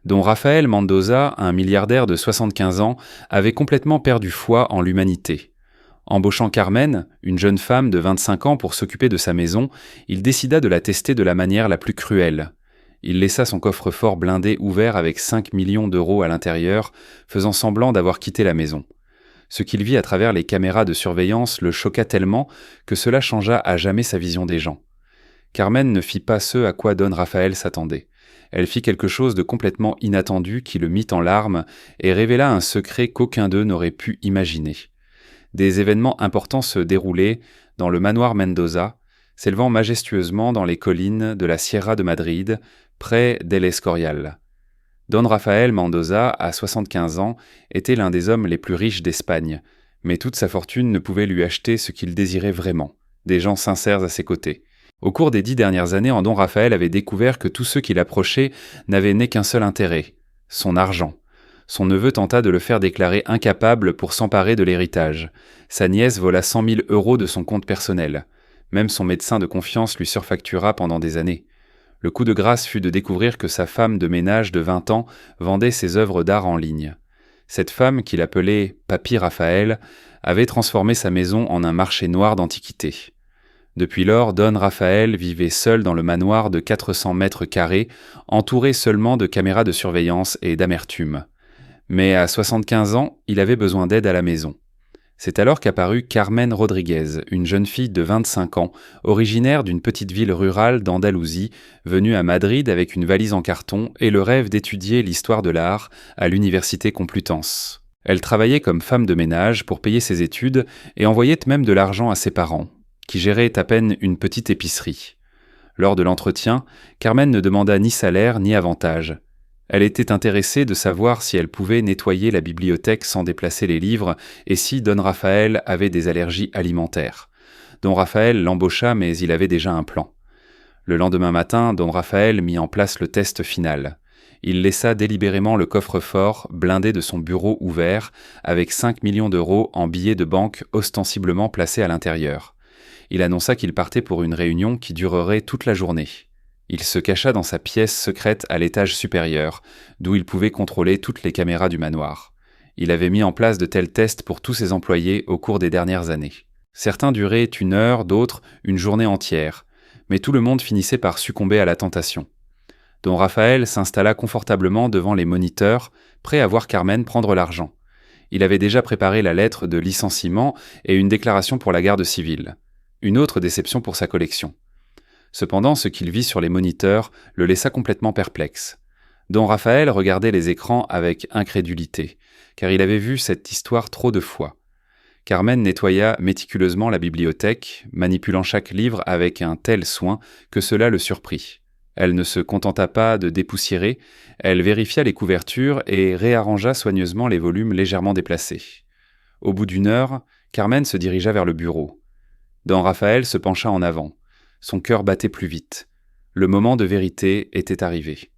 Don Rafael Mendoza, un milliardaire de 75 ans, avait complètement perdu foi en l'humanité. Embauchant Carmen, une jeune femme de 25 ans pour s'occuper de sa maison, il décida de la tester de la manière la plus cruelle. Il laissa son coffre-fort blindé ouvert avec 5 millions d'euros à l'intérieur, faisant semblant d'avoir quitté la maison. Ce qu'il vit à travers les caméras de surveillance le choqua tellement que cela changea à jamais sa vision des gens. Carmen ne fit pas ce à quoi Don Rafael s'attendait. Elle fit quelque chose de complètement inattendu qui le mit en larmes et révéla un secret qu'aucun d'eux n'aurait pu imaginer. Des événements importants se déroulaient dans le manoir Mendoza, s'élevant majestueusement dans les collines de la Sierra de Madrid, près d'El Escorial. Don Rafael Mendoza, à 75 ans, était l'un des hommes les plus riches d'Espagne, mais toute sa fortune ne pouvait lui acheter ce qu'il désirait vraiment, des gens sincères à ses côtés. Au cours des 10 dernières années, Don Rafael avait découvert que tous ceux qui l'approchaient n'avaient né qu'un seul intérêt, son argent. Son neveu tenta de le faire déclarer incapable pour s'emparer de l'héritage. Sa nièce vola 100 000 euros de son compte personnel. Même son médecin de confiance lui surfactura pendant des années. Le coup de grâce fut de découvrir que sa femme de ménage de 20 ans vendait ses œuvres d'art en ligne. Cette femme, qu'il appelait Papi Rafael, avait transformé sa maison en un marché noir d'antiquités. Depuis lors, Don Rafael vivait seul dans le manoir de 400 mètres carrés, entouré seulement de caméras de surveillance et d'amertume. Mais à 75 ans, il avait besoin d'aide à la maison. C'est alors qu'apparut Carmen Rodriguez, une jeune fille de 25 ans, originaire d'une petite ville rurale d'Andalousie, venue à Madrid avec une valise en carton et le rêve d'étudier l'histoire de l'art à l'université Complutense. Elle travaillait comme femme de ménage pour payer ses études et envoyait même de l'argent à ses parents, qui géraient à peine une petite épicerie. Lors de l'entretien, Carmen ne demanda ni salaire ni avantage. Elle était intéressée de savoir si elle pouvait nettoyer la bibliothèque sans déplacer les livres et si Don Rafael avait des allergies alimentaires. Don Rafael l'embaucha, mais il avait déjà un plan. Le lendemain matin, Don Rafael mit en place le test final. Il laissa délibérément le coffre-fort blindé de son bureau ouvert, avec 5 millions d'euros en billets de banque ostensiblement placés à l'intérieur. Il annonça qu'il partait pour une réunion qui durerait toute la journée. Il se cacha dans sa pièce secrète à l'étage supérieur, d'où il pouvait contrôler toutes les caméras du manoir. Il avait mis en place de tels tests pour tous ses employés au cours des dernières années. Certains duraient 1 heure, d'autres une journée entière, mais tout le monde finissait par succomber à la tentation. Don Rafael s'installa confortablement devant les moniteurs, prêt à voir Carmen prendre l'argent. Il avait déjà préparé la lettre de licenciement et une déclaration pour la garde civile. Une autre déception pour sa collection. Cependant, ce qu'il vit sur les moniteurs le laissa complètement perplexe. Don Rafael regardait les écrans avec incrédulité, car il avait vu cette histoire trop de fois. Carmen nettoya méticuleusement la bibliothèque, manipulant chaque livre avec un tel soin que cela le surprit. Elle ne se contenta pas de dépoussiérer, elle vérifia les couvertures et réarrangea soigneusement les volumes légèrement déplacés. Au bout d'1 heure, Carmen se dirigea vers le bureau. Don Rafael se pencha en avant. Son cœur battait plus vite. Le moment de vérité était arrivé.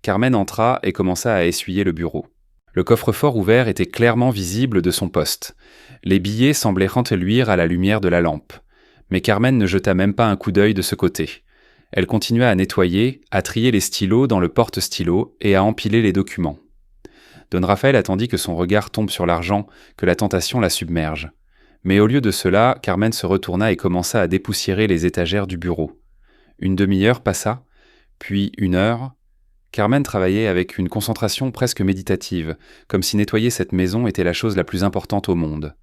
Carmen entra et commença à essuyer le bureau. Le coffre-fort ouvert était clairement visible de son poste. Les billets semblaient renteluire à la lumière de la lampe. Mais Carmen ne jeta même pas un coup d'œil de ce côté. Elle continua à nettoyer, à trier les stylos dans le porte-stylos et à empiler les documents. Don Rafael attendit que son regard tombe sur l'argent, que la tentation la submerge. Mais au lieu de cela, Carmen se retourna et commença à dépoussiérer les étagères du bureau. 1 demi-heure passa, puis 1 heure. Carmen travaillait avec une concentration presque méditative, comme si nettoyer cette maison était la chose la plus importante au monde.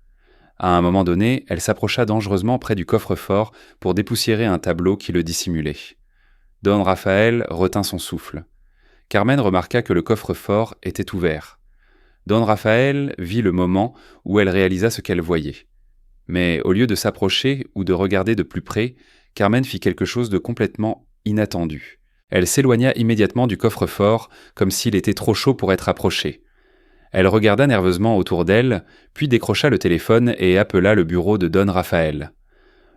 À un moment donné, elle s'approcha dangereusement près du coffre-fort pour dépoussiérer un tableau qui le dissimulait. Don Rafael retint son souffle. Carmen remarqua que le coffre-fort était ouvert. Don Rafael vit le moment où elle réalisa ce qu'elle voyait. Mais au lieu de s'approcher ou de regarder de plus près, Carmen fit quelque chose de complètement inattendu. Elle s'éloigna immédiatement du coffre-fort, comme s'il était trop chaud pour être approché. Elle regarda nerveusement autour d'elle, puis décrocha le téléphone et appela le bureau de Don Rafael.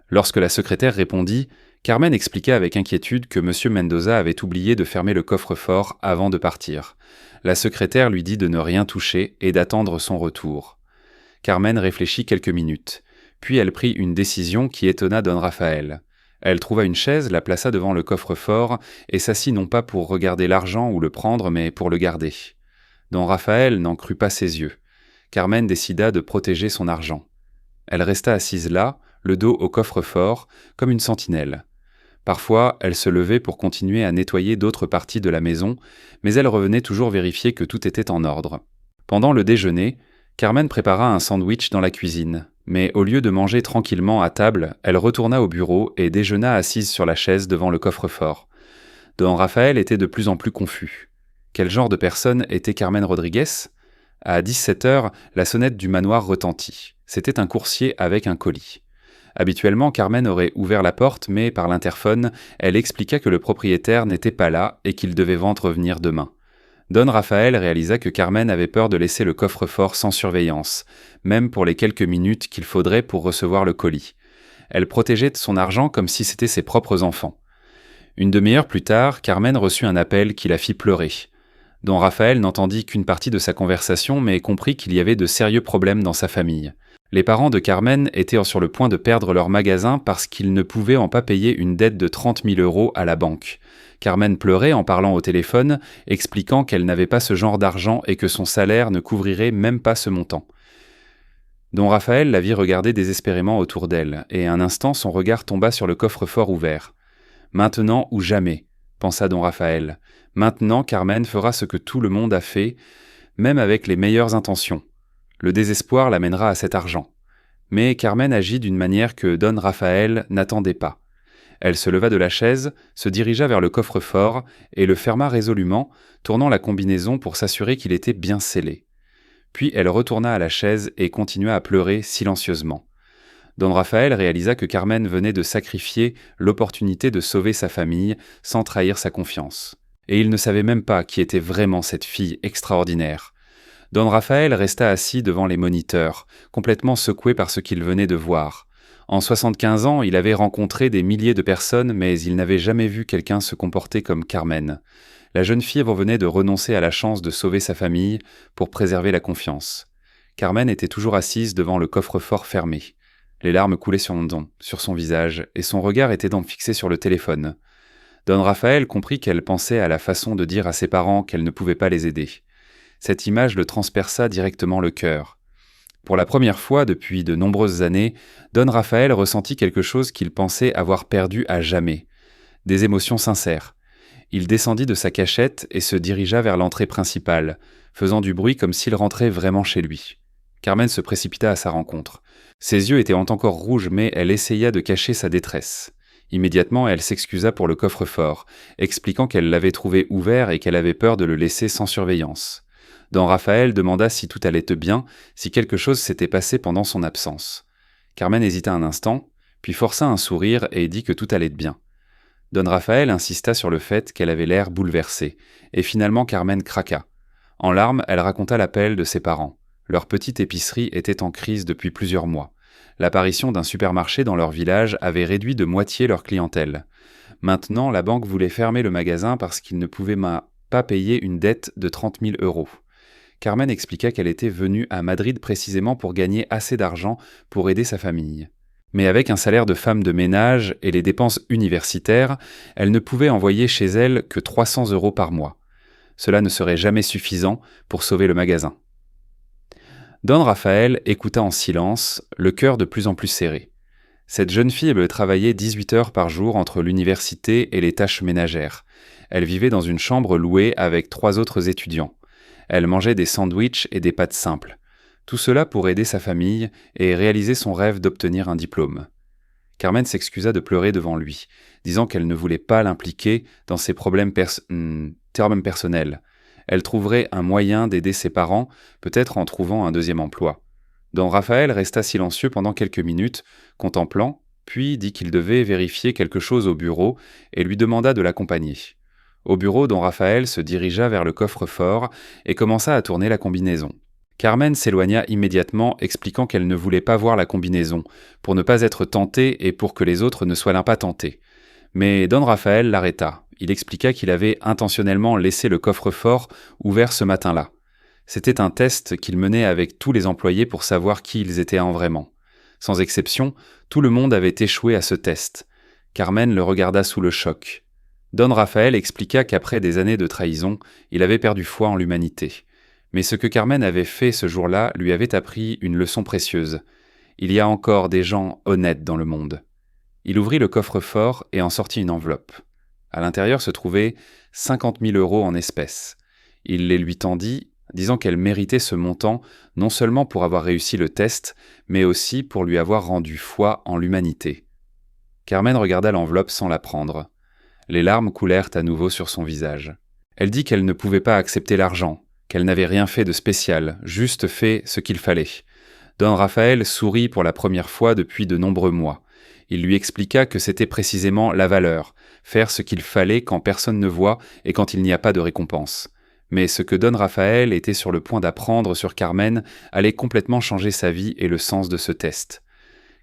Lorsque la secrétaire répondit, Carmen expliqua avec inquiétude que M. Mendoza avait oublié de fermer le coffre-fort avant de partir. La secrétaire lui dit de ne rien toucher et d'attendre son retour. Carmen réfléchit quelques minutes. Puis elle prit une décision qui étonna Don Rafael. Elle trouva une chaise, la plaça devant le coffre-fort et s'assit non pas pour regarder l'argent ou le prendre, mais pour le garder. Don Raphaël n'en crut pas ses yeux. Carmen décida de protéger son argent. Elle resta assise là, le dos au coffre-fort, comme une sentinelle. Parfois, elle se levait pour continuer à nettoyer d'autres parties de la maison, mais elle revenait toujours vérifier que tout était en ordre. Pendant le déjeuner, Carmen prépara un sandwich dans la cuisine, mais au lieu de manger tranquillement à table, elle retourna au bureau et déjeuna assise sur la chaise devant le coffre-fort. Don Raphaël était de plus en plus confus. Quel genre de personne était Carmen Rodriguez ? À 17h, la sonnette du manoir retentit. C'était un coursier avec un colis. Habituellement, Carmen aurait ouvert la porte, mais par l'interphone, elle expliqua que le propriétaire n'était pas là et qu'il devait revenir demain. Don Raphaël réalisa que Carmen avait peur de laisser le coffre-fort sans surveillance, même pour les quelques minutes qu'il faudrait pour recevoir le colis. Elle protégeait son argent comme si c'était ses propres enfants. Une demi-heure plus tard, Carmen reçut un appel qui la fit pleurer. Don Raphaël n'entendit qu'une partie de sa conversation, mais comprit qu'il y avait de sérieux problèmes dans sa famille. Les parents de Carmen étaient sur le point de perdre leur magasin parce qu'ils ne pouvaient pas payer une dette de 30 000 € à la banque. Carmen pleurait en parlant au téléphone, expliquant qu'elle n'avait pas ce genre d'argent et que son salaire ne couvrirait même pas ce montant. Don Raphaël la vit regarder désespérément autour d'elle, et un instant son regard tomba sur le coffre-fort ouvert. « Maintenant ou jamais », pensa Don Raphaël. « Maintenant Carmen fera ce que tout le monde a fait, même avec les meilleures intentions. Le désespoir l'amènera à cet argent. » Mais Carmen agit d'une manière que Don Raphaël n'attendait pas. Elle se leva de la chaise, se dirigea vers le coffre-fort et le ferma résolument, tournant la combinaison pour s'assurer qu'il était bien scellé. Puis elle retourna à la chaise et continua à pleurer silencieusement. Don Raphaël réalisa que Carmen venait de sacrifier l'opportunité de sauver sa famille sans trahir sa confiance. Et il ne savait même pas qui était vraiment cette fille extraordinaire. Don Raphaël resta assis devant les moniteurs, complètement secoué par ce qu'il venait de voir. En 75 ans, il avait rencontré des milliers de personnes, mais il n'avait jamais vu quelqu'un se comporter comme Carmen. La jeune fille revenait de renoncer à la chance de sauver sa famille pour préserver la confiance. Carmen était toujours assise devant le coffre-fort fermé. Les larmes coulaient sur son visage, et son regard était donc fixé sur le téléphone. Don Raphaël comprit qu'elle pensait à la façon de dire à ses parents qu'elle ne pouvait pas les aider. Cette image le transperça directement le cœur. Pour la première fois depuis de nombreuses années, Don Raphaël ressentit quelque chose qu'il pensait avoir perdu à jamais. Des émotions sincères. Il descendit de sa cachette et se dirigea vers l'entrée principale, faisant du bruit comme s'il rentrait vraiment chez lui. Carmen se précipita à sa rencontre. Ses yeux étaient encore rouges, mais elle essaya de cacher sa détresse. Immédiatement, elle s'excusa pour le coffre-fort, expliquant qu'elle l'avait trouvé ouvert et qu'elle avait peur de le laisser sans surveillance. Don Raphaël demanda si tout allait bien, si quelque chose s'était passé pendant son absence. Carmen hésita un instant, puis força un sourire et dit que tout allait bien. Don Raphaël insista sur le fait qu'elle avait l'air bouleversée, et finalement Carmen craqua. En larmes, elle raconta l'appel de ses parents. Leur petite épicerie était en crise depuis plusieurs mois. L'apparition d'un supermarché dans leur village avait réduit de moitié leur clientèle. Maintenant, la banque voulait fermer le magasin parce qu'ils ne pouvaient pas payer une dette de 30 000 €. Carmen expliqua qu'elle était venue à Madrid précisément pour gagner assez d'argent pour aider sa famille. Mais avec un salaire de femme de ménage et les dépenses universitaires, elle ne pouvait envoyer chez elle que 300 € par mois. Cela ne serait jamais suffisant pour sauver le magasin. Don Raphaël écouta en silence, le cœur de plus en plus serré. Cette jeune fille travaillait 18 heures par jour entre l'université et les tâches ménagères. Elle vivait dans une chambre louée avec 3 autres étudiants. Elle mangeait des sandwichs et des pâtes simples. Tout cela pour aider sa famille et réaliser son rêve d'obtenir un diplôme. Carmen s'excusa de pleurer devant lui, disant qu'elle ne voulait pas l'impliquer dans ses problèmes personnels. Elle trouverait un moyen d'aider ses parents, peut-être en trouvant un deuxième emploi. Don Raphaël resta silencieux pendant quelques minutes, contemplant, puis dit qu'il devait vérifier quelque chose au bureau et lui demanda de l'accompagner. Au bureau, Don Raphaël se dirigea vers le coffre-fort et commença à tourner la combinaison. Carmen s'éloigna immédiatement, expliquant qu'elle ne voulait pas voir la combinaison, pour ne pas être tentée et pour que les autres ne soient pas tentés. Mais Don Raphaël l'arrêta. Il expliqua qu'il avait intentionnellement laissé le coffre-fort ouvert ce matin-là. C'était un test qu'il menait avec tous les employés pour savoir qui ils étaient vraiment. Sans exception, tout le monde avait échoué à ce test. Carmen le regarda sous le choc. Don Rafael expliqua qu'après des années de trahison, il avait perdu foi en l'humanité. Mais ce que Carmen avait fait ce jour-là lui avait appris une leçon précieuse. Il y a encore des gens honnêtes dans le monde. Il ouvrit le coffre-fort et en sortit une enveloppe. À l'intérieur se trouvaient 50 000 € en espèces. Il les lui tendit, disant qu'elle méritait ce montant non seulement pour avoir réussi le test, mais aussi pour lui avoir rendu foi en l'humanité. Carmen regarda l'enveloppe sans la prendre. Les larmes coulèrent à nouveau sur son visage. Elle dit qu'elle ne pouvait pas accepter l'argent, qu'elle n'avait rien fait de spécial, juste fait ce qu'il fallait. Don Rafael sourit pour la première fois depuis de nombreux mois. Il lui expliqua que c'était précisément la valeur, faire ce qu'il fallait quand personne ne voit et quand il n'y a pas de récompense. Mais ce que Don Rafael était sur le point d'apprendre sur Carmen allait complètement changer sa vie et le sens de ce test.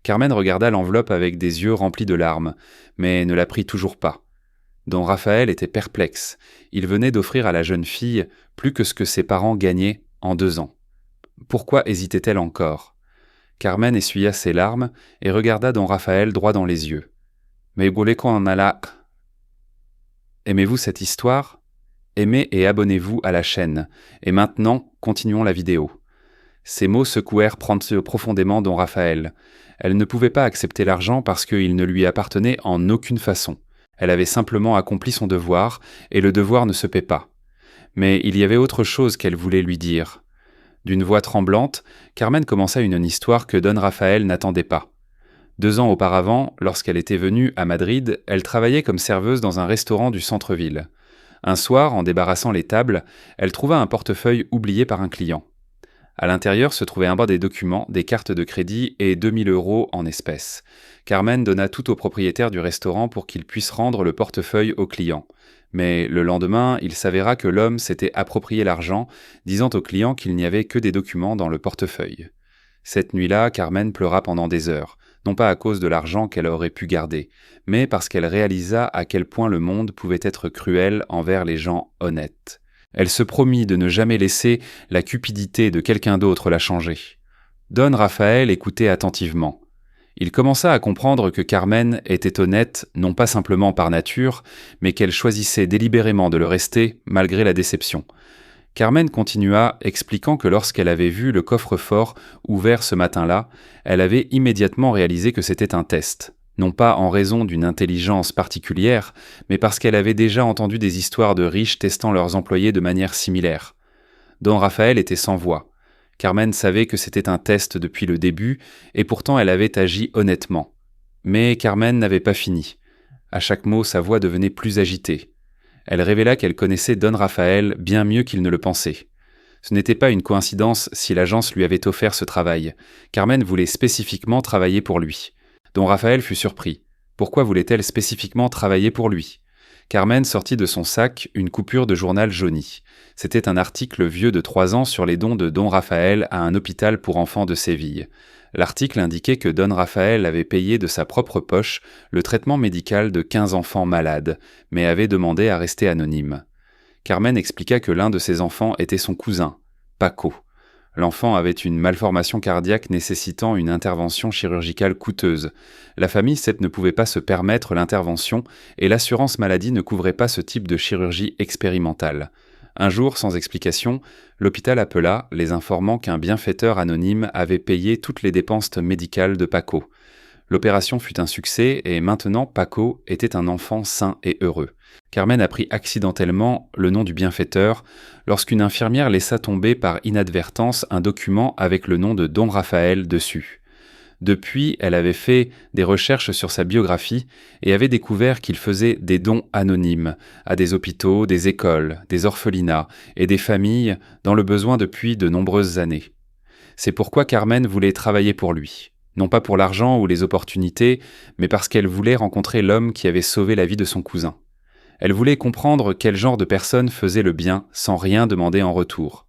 Carmen regarda l'enveloppe avec des yeux remplis de larmes, mais ne la prit toujours pas. Don Rafael était perplexe. Il venait d'offrir à la jeune fille plus que ce que ses parents gagnaient en 2 ans. Pourquoi hésitait-elle encore ? Carmen essuya ses larmes et regarda Don Rafael droit dans les yeux. « Mais aimez-vous cette histoire ? Aimez et abonnez-vous à la chaîne. Et maintenant, continuons la vidéo. » Ces mots secouèrent profondément Don Rafael. Elle ne pouvait pas accepter l'argent parce qu'il ne lui appartenait en aucune façon. Elle avait simplement accompli son devoir, et le devoir ne se paie pas. Mais il y avait autre chose qu'elle voulait lui dire. D'une voix tremblante, Carmen commença une histoire que Don Rafael n'attendait pas. 2 ans auparavant, lorsqu'elle était venue à Madrid, elle travaillait comme serveuse dans un restaurant du centre-ville. Un soir, en débarrassant les tables, elle trouva un portefeuille oublié par un client. À l'intérieur se trouvaient un bas des documents, des cartes de crédit et 2 000 € en espèces. Carmen donna tout au propriétaire du restaurant pour qu'il puisse rendre le portefeuille au client. Mais le lendemain, il s'avéra que l'homme s'était approprié l'argent, disant au client qu'il n'y avait que des documents dans le portefeuille. Cette nuit-là, Carmen pleura pendant des heures, non pas à cause de l'argent qu'elle aurait pu garder, mais parce qu'elle réalisa à quel point le monde pouvait être cruel envers les gens honnêtes. Elle se promit de ne jamais laisser la cupidité de quelqu'un d'autre la changer. Don Rafael écoutait attentivement. Il commença à comprendre que Carmen était honnête, non pas simplement par nature, mais qu'elle choisissait délibérément de le rester, malgré la déception. Carmen continua, expliquant que lorsqu'elle avait vu le coffre-fort ouvert ce matin-là, elle avait immédiatement réalisé que c'était un test. Non pas en raison d'une intelligence particulière, mais parce qu'elle avait déjà entendu des histoires de riches testant leurs employés de manière similaire. Don Rafael était sans voix. Carmen savait que c'était un test depuis le début, et pourtant elle avait agi honnêtement. Mais Carmen n'avait pas fini. À chaque mot, sa voix devenait plus agitée. Elle révéla qu'elle connaissait Don Rafael bien mieux qu'il ne le pensait. Ce n'était pas une coïncidence si l'agence lui avait offert ce travail. Carmen voulait spécifiquement travailler pour lui. Don Rafael fut surpris. Pourquoi voulait-elle spécifiquement travailler pour lui ? Carmen sortit de son sac une coupure de journal jauni. C'était un article vieux de 3 ans sur les dons de Don Rafael à un hôpital pour enfants de Séville. L'article indiquait que Don Rafael avait payé de sa propre poche le traitement médical de 15 enfants malades, mais avait demandé à rester anonyme. Carmen expliqua que l'un de ses enfants était son cousin, Paco. L'enfant avait une malformation cardiaque nécessitant une intervention chirurgicale coûteuse. La famille CEP ne pouvait pas se permettre l'intervention et l'assurance maladie ne couvrait pas ce type de chirurgie expérimentale. Un jour, sans explication, l'hôpital appela, les informant qu'un bienfaiteur anonyme avait payé toutes les dépenses médicales de Paco. L'opération fut un succès et maintenant Paco était un enfant sain et heureux. Carmen apprit accidentellement le nom du bienfaiteur lorsqu'une infirmière laissa tomber par inadvertance un document avec le nom de Don Rafael dessus. Depuis, elle avait fait des recherches sur sa biographie et avait découvert qu'il faisait des dons anonymes à des hôpitaux, des écoles, des orphelinats et des familles dans le besoin depuis de nombreuses années. C'est pourquoi Carmen voulait travailler pour lui. Non pas pour l'argent ou les opportunités, mais parce qu'elle voulait rencontrer l'homme qui avait sauvé la vie de son cousin. Elle voulait comprendre quel genre de personne faisait le bien sans rien demander en retour.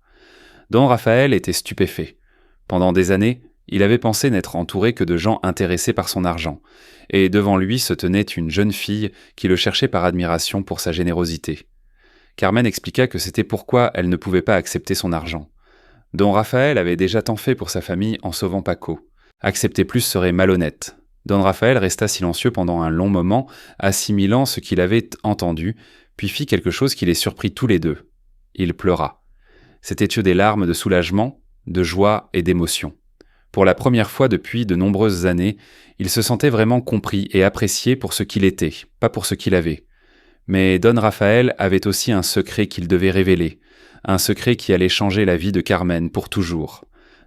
Don Rafael était stupéfait. Pendant des années, il avait pensé n'être entouré que de gens intéressés par son argent, et devant lui se tenait une jeune fille qui le cherchait par admiration pour sa générosité. Carmen expliqua que c'était pourquoi elle ne pouvait pas accepter son argent. Don Rafael avait déjà tant fait pour sa famille en sauvant Paco. Accepter plus serait malhonnête. Don Raphaël resta silencieux pendant un long moment, assimilant ce qu'il avait entendu, puis fit quelque chose qui les surprit tous les deux. Il pleura. C'étaient des larmes de soulagement, de joie et d'émotion. Pour la première fois depuis de nombreuses années, il se sentait vraiment compris et apprécié pour ce qu'il était, pas pour ce qu'il avait. Mais Don Raphaël avait aussi un secret qu'il devait révéler, un secret qui allait changer la vie de Carmen pour toujours.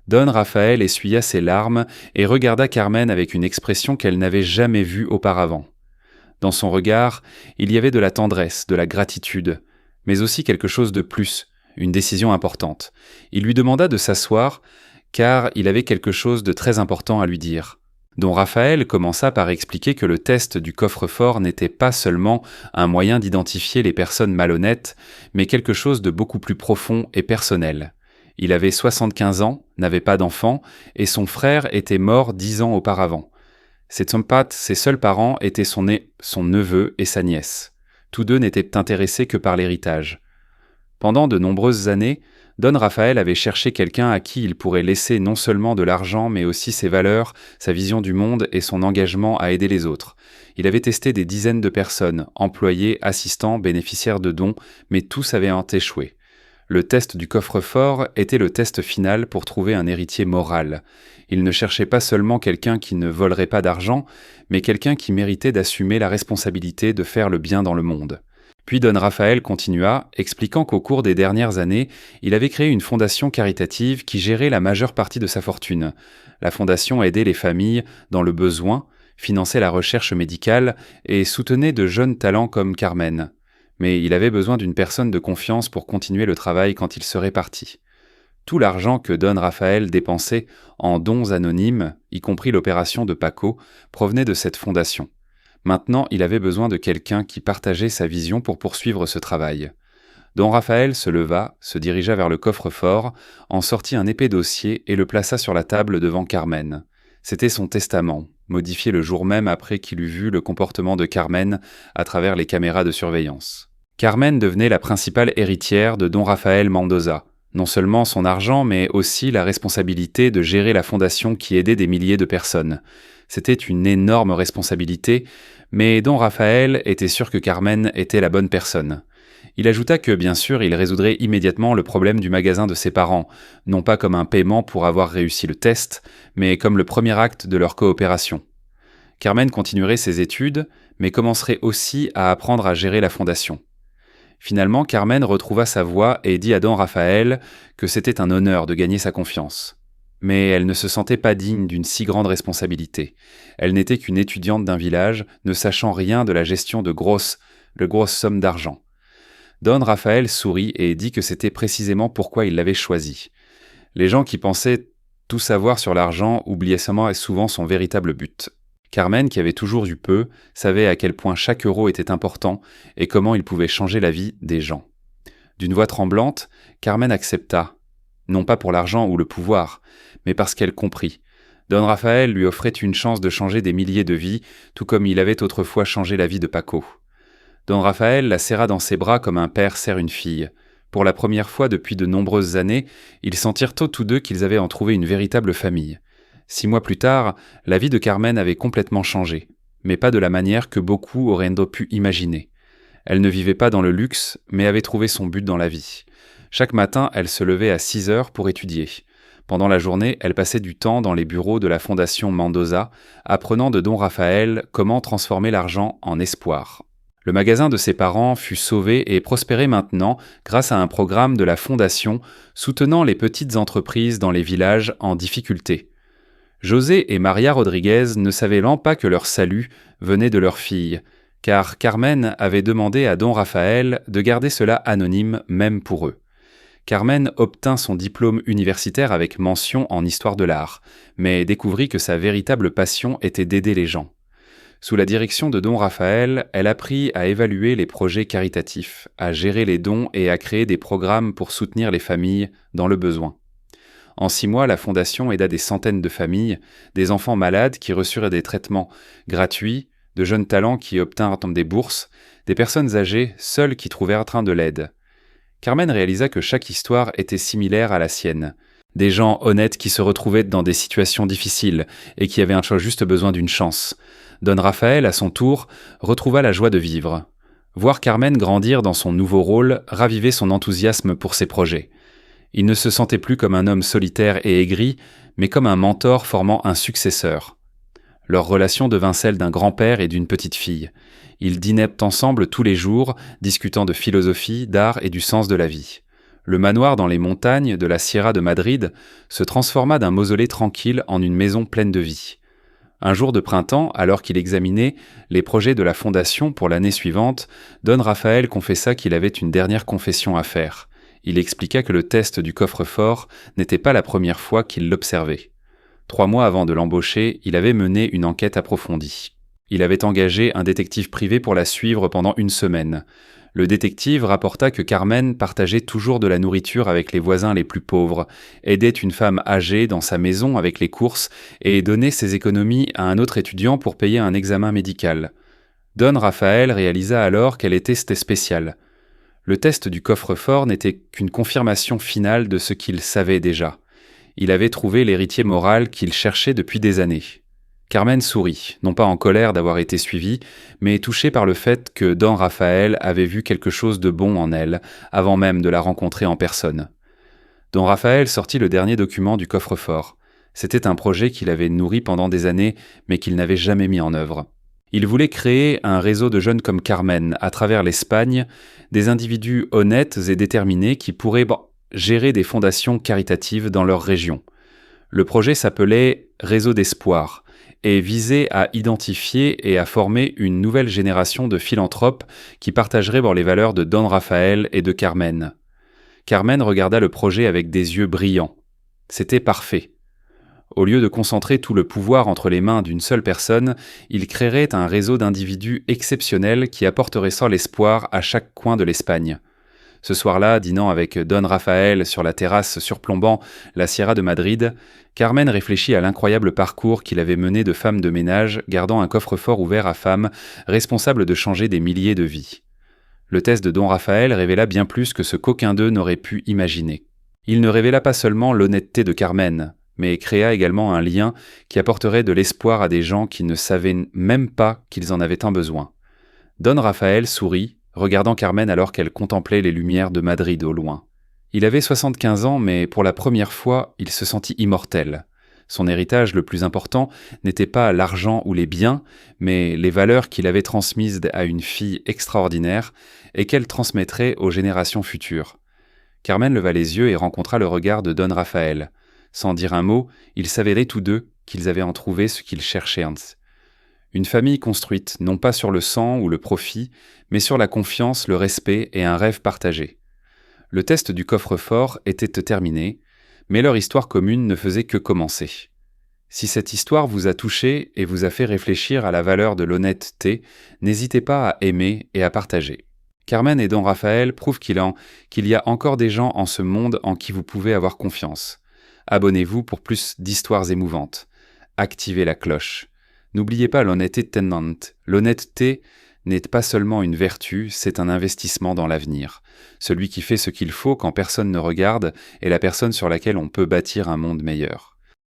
Don Raphaël essuya ses larmes et regarda Carmen avec une expression qu'elle n'avait jamais vue auparavant. Dans son regard, il y avait de la tendresse, de la gratitude, mais aussi quelque chose de plus, une décision importante. Il lui demanda de s'asseoir, car il avait quelque chose de très important à lui dire. Don Raphaël commença par expliquer que le test du coffre-fort n'était pas seulement un moyen d'identifier les personnes malhonnêtes, mais quelque chose de beaucoup plus profond et personnel. Il avait 75 ans, n'avait pas d'enfant, et son frère était mort 10 ans auparavant. Ses seuls parents étaient son neveu et sa nièce. Tous deux n'étaient intéressés que par l'héritage. Pendant de nombreuses années, Don Raphaël avait cherché quelqu'un à qui il pourrait laisser non seulement de l'argent, mais aussi ses valeurs, sa vision du monde et son engagement à aider les autres. Il avait testé des dizaines de personnes, employés, assistants, bénéficiaires de dons, mais tous avaient échoué. Le test du coffre-fort était le test final pour trouver un héritier moral. Il ne cherchait pas seulement quelqu'un qui ne volerait pas d'argent, mais quelqu'un qui méritait d'assumer la responsabilité de faire le bien dans le monde. Puis Don Raphaël continua, expliquant qu'au cours des dernières années, il avait créé une fondation caritative qui gérait la majeure partie de sa fortune. La fondation aidait les familles dans le besoin, finançait la recherche médicale et soutenait de jeunes talents comme Carmen. Mais il avait besoin d'une personne de confiance pour continuer le travail quand il serait parti. Tout l'argent que Don Raphaël dépensait en dons anonymes, y compris l'opération de Paco, provenait de cette fondation. Maintenant, il avait besoin de quelqu'un qui partageait sa vision pour poursuivre ce travail. Don Raphaël se leva, se dirigea vers le coffre-fort, en sortit un épais dossier et le plaça sur la table devant Carmen. C'était son testament, modifié le jour même après qu'il eut vu le comportement de Carmen à travers les caméras de surveillance. Carmen devenait la principale héritière de Don Raphaël Mendoza. Non seulement son argent, mais aussi la responsabilité de gérer la fondation qui aidait des milliers de personnes. C'était une énorme responsabilité, mais Don Raphaël était sûr que Carmen était la bonne personne. Il ajouta que, bien sûr, il résoudrait immédiatement le problème du magasin de ses parents, non pas comme un paiement pour avoir réussi le test, mais comme le premier acte de leur coopération. Carmen continuerait ses études, mais commencerait aussi à apprendre à gérer la fondation. Finalement, Carmen retrouva sa voix et dit à Don Raphaël que c'était un honneur de gagner sa confiance. Mais elle ne se sentait pas digne d'une si grande responsabilité. Elle n'était qu'une étudiante d'un village, ne sachant rien de la gestion de grosses sommes d'argent. Don Raphaël sourit et dit que c'était précisément pourquoi il l'avait choisie. Les gens qui pensaient tout savoir sur l'argent oubliaient souvent son véritable but. Carmen, qui avait toujours eu peu, savait à quel point chaque euro était important et comment il pouvait changer la vie des gens. D'une voix tremblante, Carmen accepta, non pas pour l'argent ou le pouvoir, mais parce qu'elle comprit. Don Raphaël lui offrait une chance de changer des milliers de vies, tout comme il avait autrefois changé la vie de Paco. Don Raphaël la serra dans ses bras comme un père serre une fille. Pour la première fois depuis de nombreuses années, ils sentirent tous deux qu'ils avaient en trouvé une véritable famille. 6 mois plus tard, la vie de Carmen avait complètement changé, mais pas de la manière que beaucoup auraient pu imaginer. Elle ne vivait pas dans le luxe, mais avait trouvé son but dans la vie. Chaque matin, elle se levait à 6 heures pour étudier. Pendant la journée, elle passait du temps dans les bureaux de la Fondation Mendoza, apprenant de Don Raphaël comment transformer l'argent en espoir. Le magasin de ses parents fut sauvé et prospérait maintenant grâce à un programme de la Fondation soutenant les petites entreprises dans les villages en difficulté. José et Maria Rodriguez ne savaient pas que leur salut venait de leur fille, car Carmen avait demandé à Don Raphaël de garder cela anonyme même pour eux. Carmen obtint son diplôme universitaire avec mention en histoire de l'art, mais découvrit que sa véritable passion était d'aider les gens. Sous la direction de Don Raphaël, elle apprit à évaluer les projets caritatifs, à gérer les dons et à créer des programmes pour soutenir les familles dans le besoin. En 6 mois, la Fondation aida des centaines de familles, des enfants malades qui reçurent des traitements gratuits, de jeunes talents qui obtinrent des bourses, des personnes âgées seules qui trouvèrent de l'aide. Carmen réalisa que chaque histoire était similaire à la sienne. Des gens honnêtes qui se retrouvaient dans des situations difficiles et qui avaient juste besoin d'une chance. Don Raphaël, à son tour, retrouva la joie de vivre. Voir Carmen grandir dans son nouveau rôle ravivait son enthousiasme pour ses projets. Il ne se sentait plus comme un homme solitaire et aigri, mais comme un mentor formant un successeur. Leur relation devint celle d'un grand-père et d'une petite fille. Ils dînaient ensemble tous les jours, discutant de philosophie, d'art et du sens de la vie. Le manoir dans les montagnes de la Sierra de Madrid se transforma d'un mausolée tranquille en une maison pleine de vie. Un jour de printemps, alors qu'il examinait les projets de la fondation pour l'année suivante, Don Raphaël confessa qu'il avait une dernière confession à faire. Il expliqua que le test du coffre-fort n'était pas la première fois qu'il l'observait. 3 mois avant de l'embaucher, il avait mené une enquête approfondie. Il avait engagé un détective privé pour la suivre pendant 1 semaine. Le détective rapporta que Carmen partageait toujours de la nourriture avec les voisins les plus pauvres, aidait une femme âgée dans sa maison avec les courses et donnait ses économies à un autre étudiant pour payer un examen médical. Don Raphaël réalisa alors qu'elle était spéciale. Le test du coffre-fort n'était qu'une confirmation finale de ce qu'il savait déjà. Il avait trouvé l'héritier moral qu'il cherchait depuis des années. Carmen sourit, non pas en colère d'avoir été suivie, mais touchée par le fait que Don Raphaël avait vu quelque chose de bon en elle, avant même de la rencontrer en personne. Don Raphaël sortit le dernier document du coffre-fort. C'était un projet qu'il avait nourri pendant des années, mais qu'il n'avait jamais mis en œuvre. Il voulait créer un réseau de jeunes comme Carmen, à travers l'Espagne, des individus honnêtes et déterminés qui pourraient gérer des fondations caritatives dans leur région. Le projet s'appelait « Réseau d'espoir » et visait à identifier et à former une nouvelle génération de philanthropes qui partageraient les valeurs de Don Raphaël et de Carmen. Carmen regarda le projet avec des yeux brillants. C'était parfait. Au lieu de concentrer tout le pouvoir entre les mains d'une seule personne, il créerait un réseau d'individus exceptionnels qui apporterait sans l'espoir à chaque coin de l'Espagne. Ce soir-là, dînant avec Don Raphaël sur la terrasse surplombant la Sierra de Madrid, Carmen réfléchit à l'incroyable parcours qu'il avait mené de femme de ménage, gardant un coffre-fort ouvert à femmes, responsable de changer des milliers de vies. Le test de Don Raphaël révéla bien plus que ce qu'aucun d'eux n'aurait pu imaginer. Il ne révéla pas seulement l'honnêteté de Carmen, mais créa également un lien qui apporterait de l'espoir à des gens qui ne savaient même pas qu'ils en avaient tant besoin. Don Raphaël sourit, regardant Carmen alors qu'elle contemplait les lumières de Madrid au loin. Il avait 75 ans, mais pour la première fois, il se sentit immortel. Son héritage le plus important n'était pas l'argent ou les biens, mais les valeurs qu'il avait transmises à une fille extraordinaire et qu'elle transmettrait aux générations futures. Carmen leva les yeux et rencontra le regard de Don Raphaël. Sans dire un mot, ils s'avéraient tous deux qu'ils avaient en trouvé ce qu'ils cherchaient. Une famille construite non pas sur le sang ou le profit, mais sur la confiance, le respect et un rêve partagé. Le test du coffre-fort était terminé, mais leur histoire commune ne faisait que commencer. Si cette histoire vous a touché et vous a fait réfléchir à la valeur de l'honnêteté, n'hésitez pas à aimer et à partager. Carmen et Don Raphaël prouvent qu'il y a encore des gens en ce monde en qui vous pouvez avoir confiance. Abonnez-vous pour plus d'histoires émouvantes. Activez la cloche. N'oubliez pas l'honnêteté tenante. L'honnêteté n'est pas seulement une vertu, c'est un investissement dans l'avenir. Celui qui fait ce qu'il faut quand personne ne regarde est la personne sur laquelle on peut bâtir un monde meilleur.